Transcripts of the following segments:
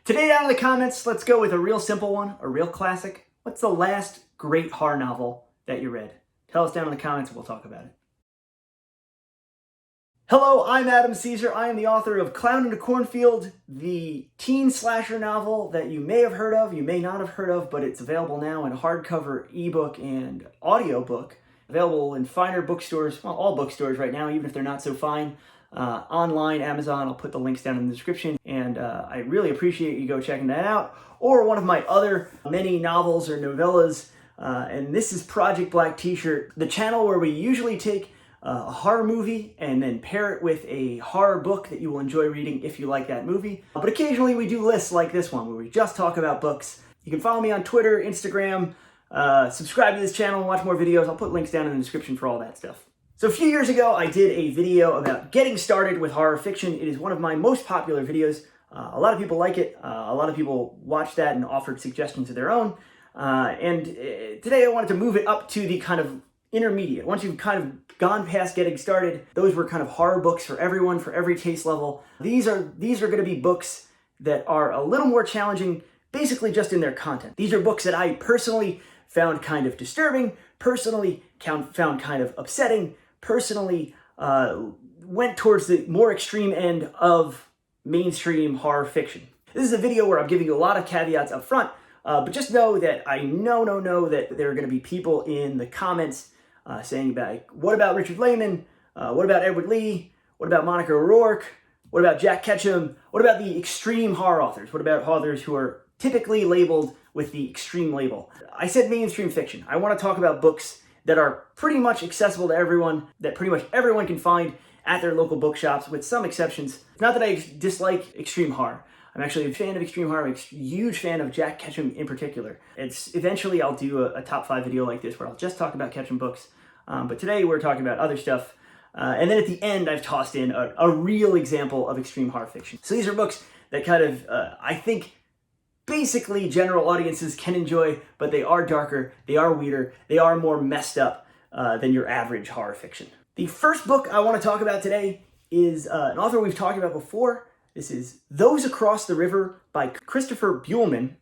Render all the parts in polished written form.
Today down in the comments, let's go with a real simple one, a real classic. What's the last great horror novel that you read? Tell us down in the comments and we'll talk about it. Hello, I'm Adam Caesar. I am the author of Clown in a Cornfield, the teen slasher novel that you may have heard of, you may not have heard of, but it's available now in hardcover, ebook, and audiobook. Available in finer bookstores, well, all bookstores right now, even if they're not so fine. Online, Amazon, I'll put the links down in the description, and I really appreciate you go checking that out. Or one of my other many novels or novellas, and this is Project Black T-shirt, the channel where we usually take a horror movie and then pair it with a horror book that you will enjoy reading if you like that movie. But occasionally we do lists like this one where we just talk about books. You can follow me on Twitter, Instagram, subscribe to this channel and watch more videos. I'll put links down in the description for all that stuff. So a few years ago, I did a video about getting started with horror fiction. It is one of my most popular videos. A lot of people like it. A lot of people watched that and offered suggestions of their own. Today I wanted to move it up to the kind of intermediate. Once you've kind of gone past getting started, those were kind of horror books for everyone, for every taste level. These are going to be books that are a little more challenging, basically just in their content. These are books that I personally found kind of disturbing, personally found kind of upsetting, personally went towards the more extreme end of mainstream horror fiction. This is a video where I'm giving you a lot of caveats up front, but just know that I know that there are going to be people in the comments saying about, what about Richard Lehman? What about Edward Lee? What about Monica O'Rourke? What about Jack Ketchum? What about the extreme horror authors? What about authors who are typically labeled with the extreme label? I said mainstream fiction. I want to talk about books that are pretty much accessible to everyone, that pretty much everyone can find at their local bookshops, with some exceptions. Not that I dislike extreme horror. I'm actually a fan of extreme horror. I'm a huge fan of Jack Ketchum in particular. Eventually I'll do a top 5 video like this where I'll just talk about Ketchum books. But today we're talking about other stuff. And then at the end I've tossed in a real example of extreme horror fiction. So these are books that kind of, I think, basically general audiences can enjoy, but they are darker, they are weirder, they are more messed up than your average horror fiction. The first book I want to talk about today is an author we've talked about before. This is Those Across the River by Christopher Buehlman.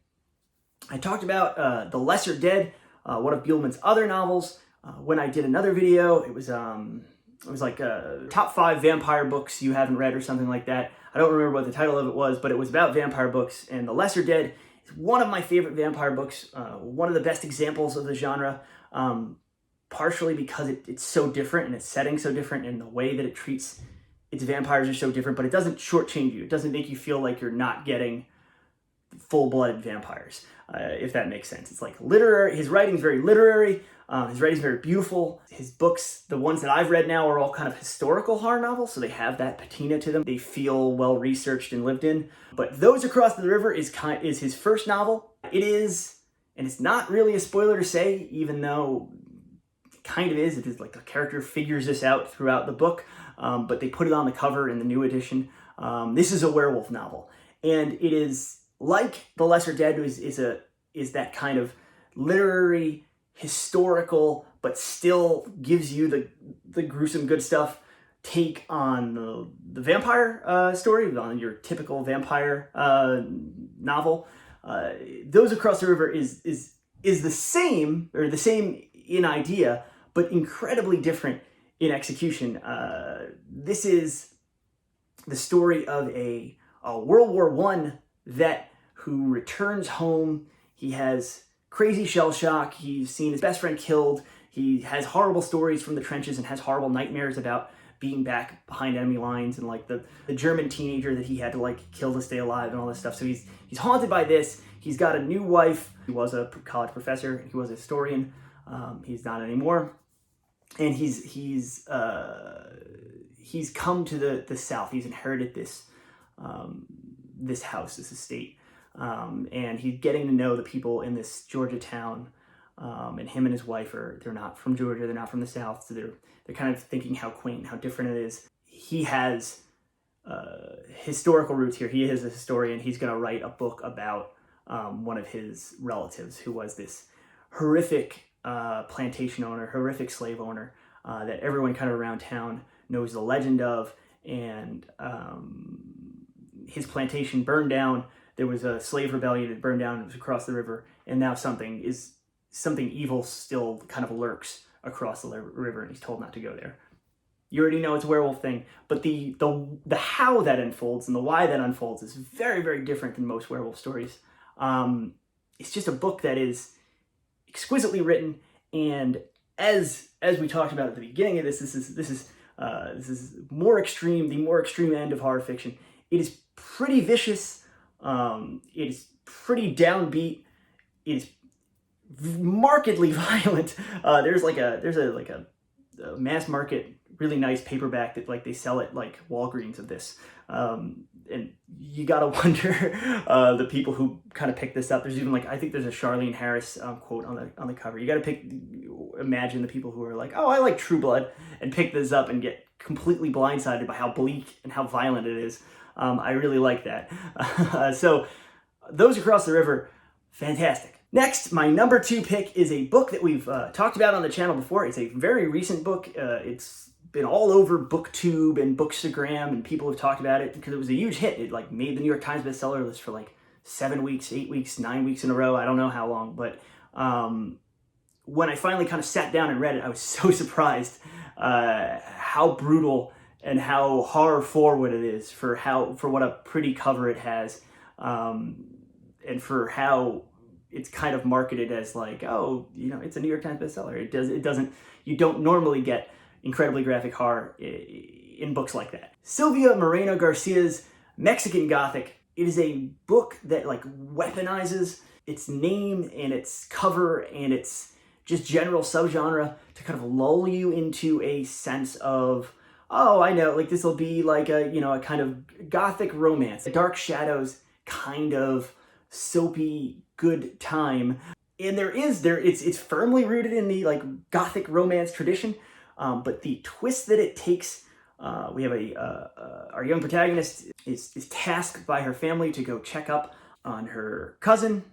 I talked about The Lesser Dead, one of Buehlman's other novels. When I did another video, it was like top 5 vampire books you haven't read or something like that. I don't remember what the title of it was, but it was about vampire books, and The Lesser Dead is one of my favorite vampire books, one of the best examples of the genre, partially because it's so different and its setting so different and the way that it treats its vampires are so different, but it doesn't shortchange you. It doesn't make you feel like you're not getting full-blooded vampires, if that makes sense. It's like literary. His writing's very literary. His writing's very beautiful. His books, the ones that I've read now, are all kind of historical horror novels, so they have that patina to them. They feel well-researched and lived in. But Those Across the River is his first novel. It is, and it's not really a spoiler to say, even though it kind of is. It is like the character figures this out throughout the book, but they put it on the cover in the new edition. This is a werewolf novel, and it is like The Lesser Dead is that kind of literary, historical, but still gives you the gruesome good stuff take on the vampire story, on your typical vampire novel. Those Across the River is the same, or the same in idea, but incredibly different in execution. This is the story of a World War I vet who returns home. He has crazy shell shock. He's seen his best friend killed. He has horrible stories from the trenches and has horrible nightmares about being back behind enemy lines and like the German teenager that he had to like kill to stay alive and all this stuff. So he's haunted by this. He's got a new wife. He was a college professor. He was a historian. He's not anymore. And he's come to the South. He's inherited this house, this estate. And he's getting to know the people in this Georgia town, and him and his wife they're not from Georgia, they're not from the South, so they're kind of thinking how quaint and how different it is. He has historical roots here. He is a historian. He's going to write a book about one of his relatives who was this horrific plantation owner, horrific slave owner that everyone kind of around town knows the legend of, and his plantation burned down. there was a slave rebellion that burned down, it was across the river, and now something evil still kind of lurks across the river, and he's told not to go there. You already know it's a werewolf thing, but the how that unfolds and the why that unfolds is very, very different than most werewolf stories. It's just a book that is exquisitely written, and as we talked about at the beginning of this is more extreme, the more extreme end of horror fiction. It is pretty vicious. It is pretty downbeat. It is markedly violent. There's a mass market, really nice paperback that like they sell at like Walgreens of this. And you gotta wonder the people who kind of picked this up. There's even like, I think there's a Charlene Harris quote on the cover. You gotta imagine the people who are like, oh, I like True Blood, and pick this up and get completely blindsided by how bleak and how violent it is. I really like that. So those Across the River, fantastic. Next, my number 2 pick is a book that we've talked about on the channel before. It's a very recent book. It's been all over BookTube and Bookstagram, and people have talked about it because it was a huge hit. It like made the New York Times bestseller list for like 7 weeks, 8 weeks, 9 weeks in a row. I don't know how long, but when I finally kind of sat down and read it, I was so surprised how brutal and how horror forward it is for what a pretty cover it has, and for how it's kind of marketed as like, oh, you know, it's a New York Times bestseller. You don't normally get incredibly graphic horror in books like that. Silvia Moreno Garcia's Mexican Gothic. It is a book that like weaponizes its name and its cover and its just general subgenre to kind of lull you into a sense of, oh, I know, like this will be like a kind of gothic romance, a Dark Shadows kind of soapy good time. And it's firmly rooted in the like gothic romance tradition, but the twist that it takes, we have our young protagonist is tasked by her family to go check up on her cousin,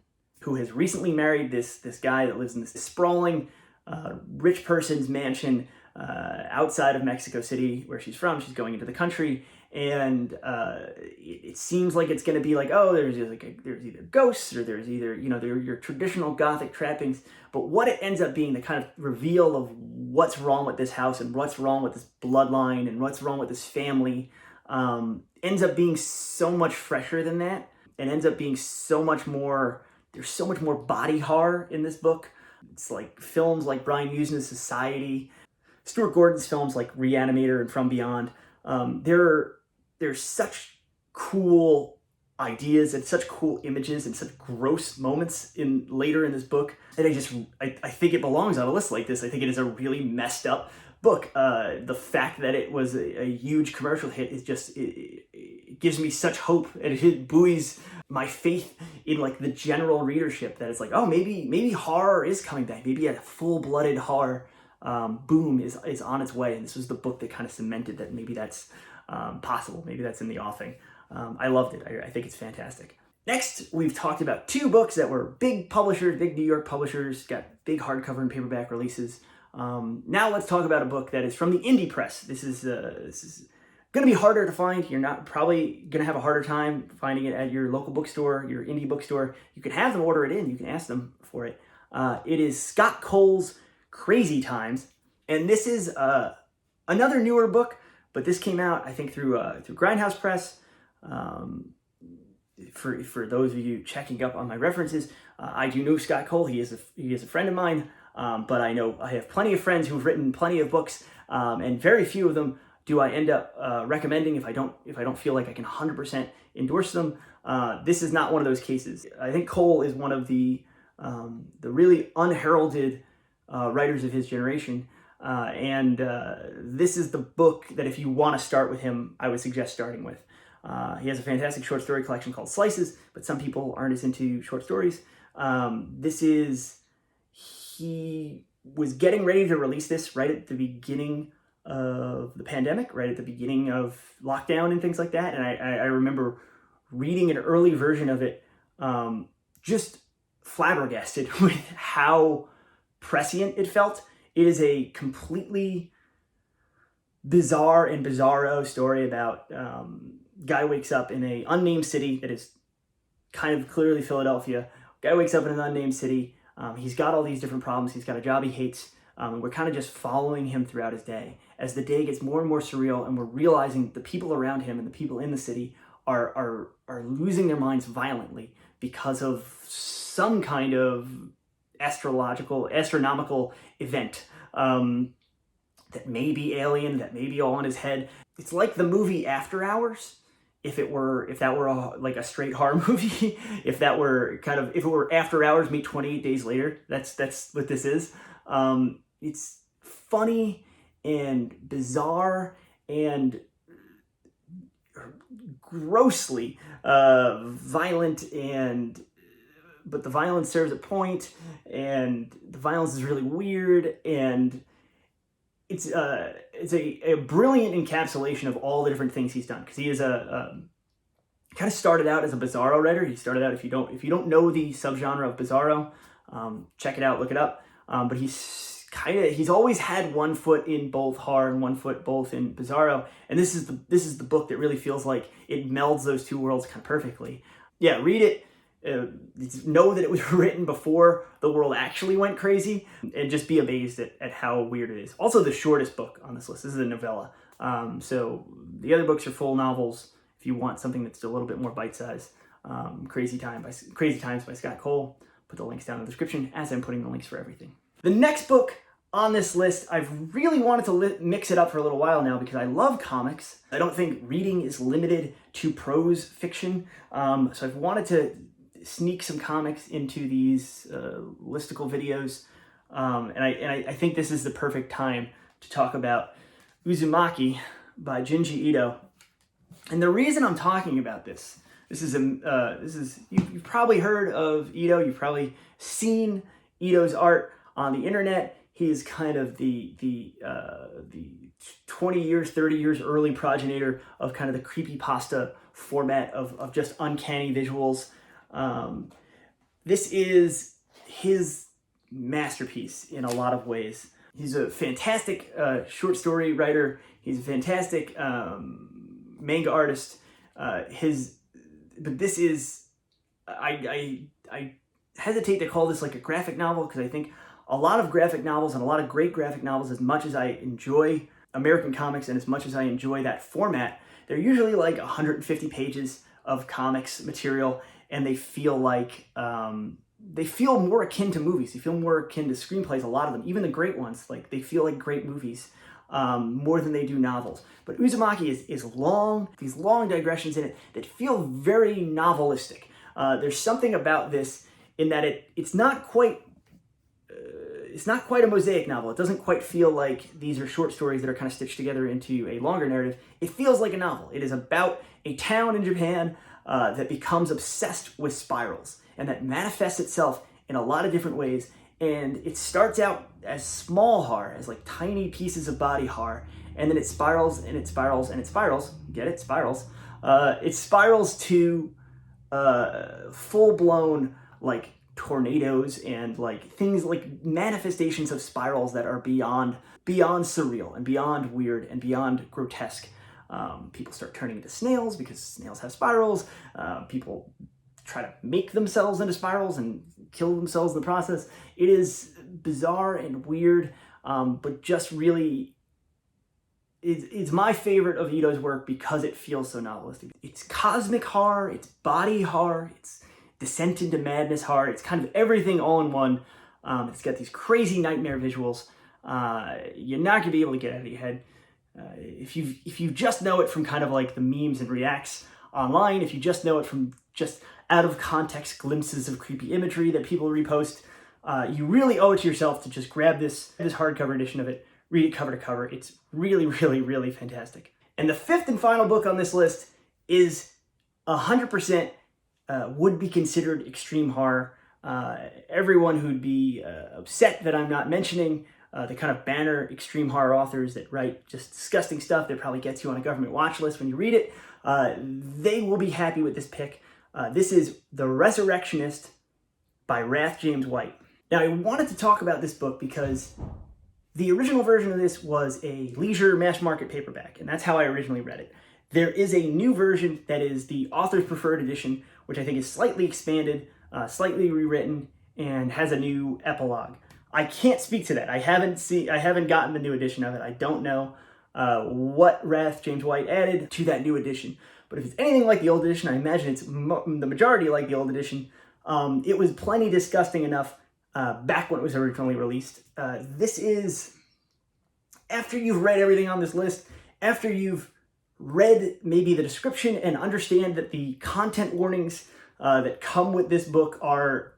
who has recently married this guy that lives in this sprawling rich person's mansion outside of Mexico City, where she's from. She's going into the country, and it seems like it's going to be like, oh, there's either ghosts or there's either your traditional gothic trappings. But what it ends up being, the kind of reveal of what's wrong with this house and what's wrong with this bloodline and what's wrong with this family, ends up being so much fresher than that, and ends up being so much more. There's so much more body horror in this book. It's like films like Brian Usna's Society, Stuart Gordon's films like Reanimator and From Beyond. There's such cool ideas and such cool images and such gross moments later in this book that I think it belongs on a list like this. I think it is a really messed up book. The fact that it was a huge commercial hit is just, it gives me such hope, and it buoys my faith in like the general readership that it's like, oh, maybe horror is coming back. Maybe a full-blooded horror boom is on its way. And this was the book that kind of cemented that maybe that's possible. Maybe that's in the offing. I loved it. I think it's fantastic. Next, we've talked about 2 books that were big publishers, big New York publishers, got big hardcover and paperback releases. Now let's talk about a book that is from the indie press. This is going to be harder to find. You're not probably going to have a harder time finding it at your local bookstore, your indie bookstore. You can have them order it in. You can ask them for it. It is Scott Cole's Crazy Times, and this is another newer book, but this came out, I think, through Grindhouse Press. For those of you checking up on my references, I do know Scott Cole. He is a friend of mine, but I have plenty of friends who've written plenty of books, and very few of them do I end up recommending if I don't feel like I can 100% endorse them. This is not one of those cases. I think Cole is one of the really unheralded writers of his generation, and this is the book that if you want to start with him, I would suggest starting with. He has a fantastic short story collection called Slices, but some people aren't as into short stories. He was getting ready to release this right at the beginning of the pandemic, right at the beginning of lockdown and things like that. And I remember reading an early version of it, just flabbergasted with how prescient it felt. It is a completely bizarre and bizarro story about guy wakes up in a unnamed city that is kind of clearly Philadelphia. Guy wakes up in an unnamed city. He's got all these different problems. He's got a job he hates. And we're kind of just following him throughout his day. As the day gets more and more surreal, and we're realizing the people around him and the people in the city are losing their minds violently because of some kind of astronomical event that may be alien, that may be all in his head. It's like the movie After Hours. If that were like a straight horror movie, if it were After Hours meet 28 Days Later, that's what this is. It's funny and bizarre and grossly violent, but the violence serves a point, and the violence is really weird, and it's a brilliant encapsulation of all the different things he's done, because he is kind of started out as a Bizarro writer. He started out, if you don't know the subgenre of Bizarro, check it out, look it up. But he's always had one foot in both horror and one foot both in Bizarro, and this is the book that really feels like it melds those two worlds kind of perfectly. Yeah, read it. Know that it was written before the world actually went crazy, and just be amazed at how weird it is. Also, the shortest book on this list. This is a novella. So the other books are full novels. If you want something that's a little bit more bite-sized, Crazy Times by Scott Cole. Put the links down in the description, as I'm putting the links for everything. The next book on this list, I've really wanted to mix it up for a little while now, because I love comics. I don't think reading is limited to prose fiction. So I've wanted to sneak some comics into these listicle videos. And I think this is the perfect time to talk about Uzumaki by Junji Ito. And the reason I'm talking about this is you've probably heard of Ito. You've probably seen Ito's art on the internet. He is kind of the 20 years, 30 years early progenitor of kind of the creepypasta format of just uncanny visuals. This is his masterpiece in a lot of ways. He's a fantastic short story writer. He's a fantastic manga artist. But this is, I hesitate to call this like a graphic novel, because I think a lot of graphic novels and a lot of great graphic novels, as much as I enjoy American comics and as much as I enjoy that format, they're usually like 150 pages of comics material, and they feel like they feel more akin to movies. They feel more akin to screenplays. A lot of them, even the great ones, like they feel like great movies more than they do novels. But Uzumaki is long, these long digressions in it that feel very novelistic. There's something about this in that it's not quite a mosaic novel. It doesn't quite feel like these are short stories that are kind of stitched together into a longer narrative. It feels like a novel. It is about a town in Japan that becomes obsessed with spirals, and that manifests itself in a lot of different ways. And it starts out as small horror, as like tiny pieces of body horror, and then it spirals and it spirals and it spirals. Get it? Spirals. It spirals to full-blown like tornadoes and like things like manifestations of spirals that are beyond surreal and beyond weird and beyond grotesque. People start turning into snails because snails have spirals. People try to make themselves into spirals and kill themselves in the process. It is bizarre and weird, but just really, it's my favorite of Ito's work because it feels so novelistic. It's cosmic horror, it's body horror, it's descent into madness horror. It's kind of everything all in one. It's got these crazy nightmare visuals. You're not gonna be able to get out of your head. If you just know it from kind of like the memes and reacts online, if you just know it from just out of context glimpses of creepy imagery that people repost, you really owe it to yourself to just grab this hardcover edition of it, read it cover to cover. It's really, really, really fantastic. And the fifth and final book on this list is 100% would be considered extreme horror. Everyone who'd be upset that I'm not mentioning the kind of banner extreme horror authors that write just disgusting stuff that probably gets you on a government watch list when you read it, they will be happy with this pick. This is The Resurrectionist by Wrath James White. Now, I wanted to talk about this book because the original version of this was a leisure mass market paperback, and that's how I originally read it. There is a new version that is the author's preferred edition, which I think is slightly expanded, slightly rewritten, and has a new epilogue. I can't speak to that. I haven't gotten the new edition of it. I don't know what Wrath James White added to that new edition. But if it's anything like the old edition, I imagine it's the majority like the old edition. It was plenty disgusting enough back when it was originally released. This is, after you've read everything on this list, after you've read maybe the description and understand that the content warnings that come with this book are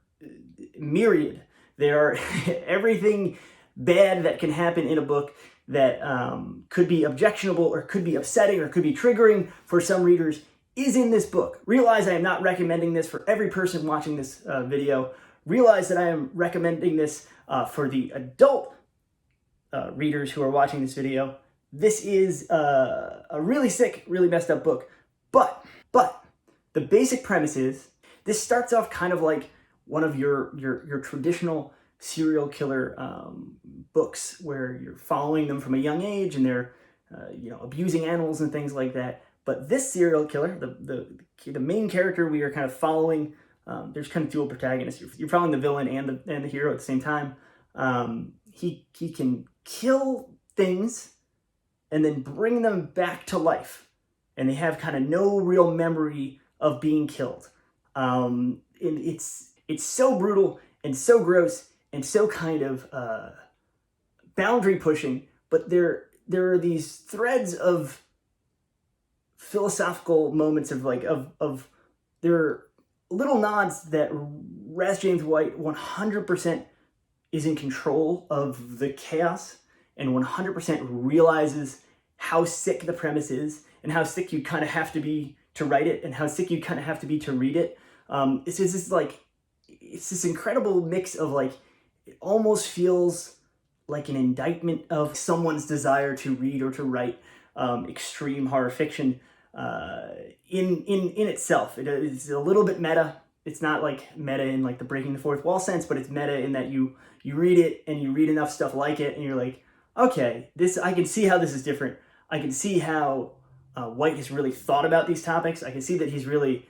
myriad. They are everything bad that can happen in a book that could be objectionable or could be upsetting or could be triggering for some readers is in this book. Realize I am not recommending this for every person watching this video. Realize that I am recommending this for the adult readers who are watching this video. This is a really sick, really messed up book. But the basic premise is this starts off kind of like one of your traditional serial killer books where you're following them from a young age and they're abusing animals and things like that. But this serial killer, the main character we are kind of following, there's kind of dual protagonists. You're following the villain and the hero at the same time. He can kill things and then bring them back to life, and they have kind of no real memory of being killed. And it's so brutal and so gross and so kind of boundary pushing, but there are these threads of philosophical moments of there are little nods that Ras James White 100% is in control of the chaos and 100% realizes how sick the premise is and how sick you kind of have to be to write it and how sick you kind of have to be to read it. It's this incredible mix of it almost feels like an indictment of someone's desire to read or to write extreme horror fiction in itself. It's a little bit meta. It's not like meta in like the breaking the fourth wall sense, but it's meta in that you read it and you read enough stuff like it and you're like, okay, I can see how this is different. I can see how White has really thought about these topics. I can see that he's really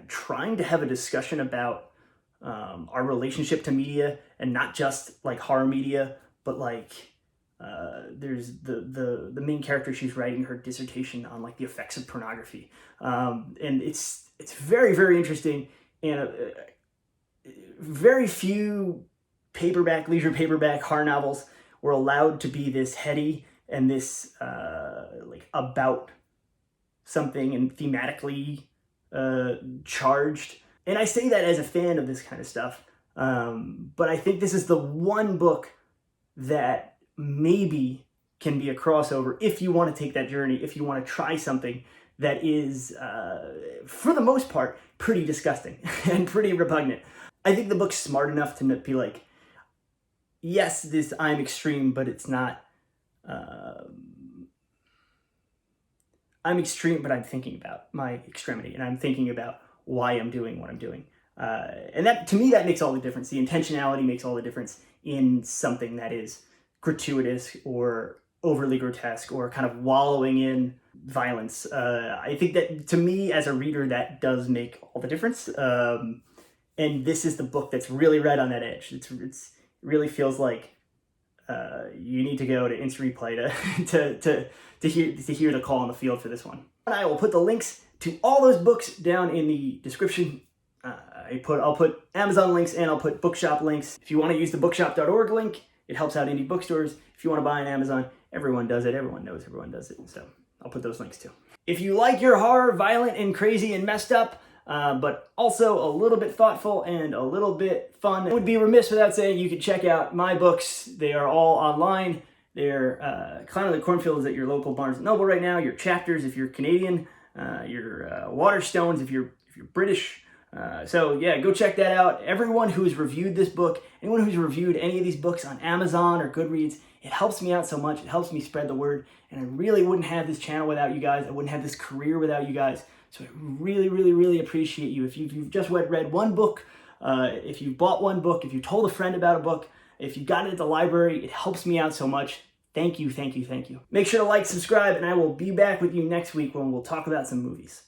trying to have a discussion about our relationship to media, and not just like horror media, but there's the main character. She's writing her dissertation on like the effects of pornography, and it's very, very interesting. And very few leisure paperback horror novels were allowed to be this heady and this about something and thematically charged. And I say that as a fan of this kind of stuff, but I think this is the one book that maybe can be a crossover if you want to take that journey, if you want to try something that is, for the most part, pretty disgusting and pretty repugnant. I think the book's smart enough to be like, yes, I'm extreme, but it's not. I'm extreme, but I'm thinking about my extremity, and I'm thinking about why I'm doing what I'm doing. And that, to me, that makes all the difference. The intentionality makes all the difference in something that is gratuitous or overly grotesque or kind of wallowing in violence. I think that, to me, as a reader, that does make all the difference. And this is the book that's really right on that edge. It really feels like you need to go to Instant Replay to hear the call on the field for this one. And I will put the links to all those books down in the description. I'll put Amazon links and I'll put bookshop links. If you want to use the bookshop.org link, it helps out indie bookstores. If you want to buy on Amazon, everyone does it. Everyone knows everyone does it. So I'll put those links too. If you like your horror violent and crazy and messed up, but also a little bit thoughtful and a little bit fun, I would be remiss without saying you can check out my books. They are all online. They're Clown in the Cornfield is at your local Barnes & Noble right now. Your Chapters if you're Canadian. Your Waterstones if you're British. So yeah, go check that out. Everyone who's reviewed this book, anyone who's reviewed any of these books on Amazon or Goodreads, it helps me out so much. It helps me spread the word. And I really wouldn't have this channel without you guys. I wouldn't have this career without you guys. So I really, really, really appreciate you. If you've just read one book, if you bought one book, if you told a friend about a book, if you got it at the library, it helps me out so much. Thank you, thank you, thank you. Make sure to like, subscribe, and I will be back with you next week when we'll talk about some movies.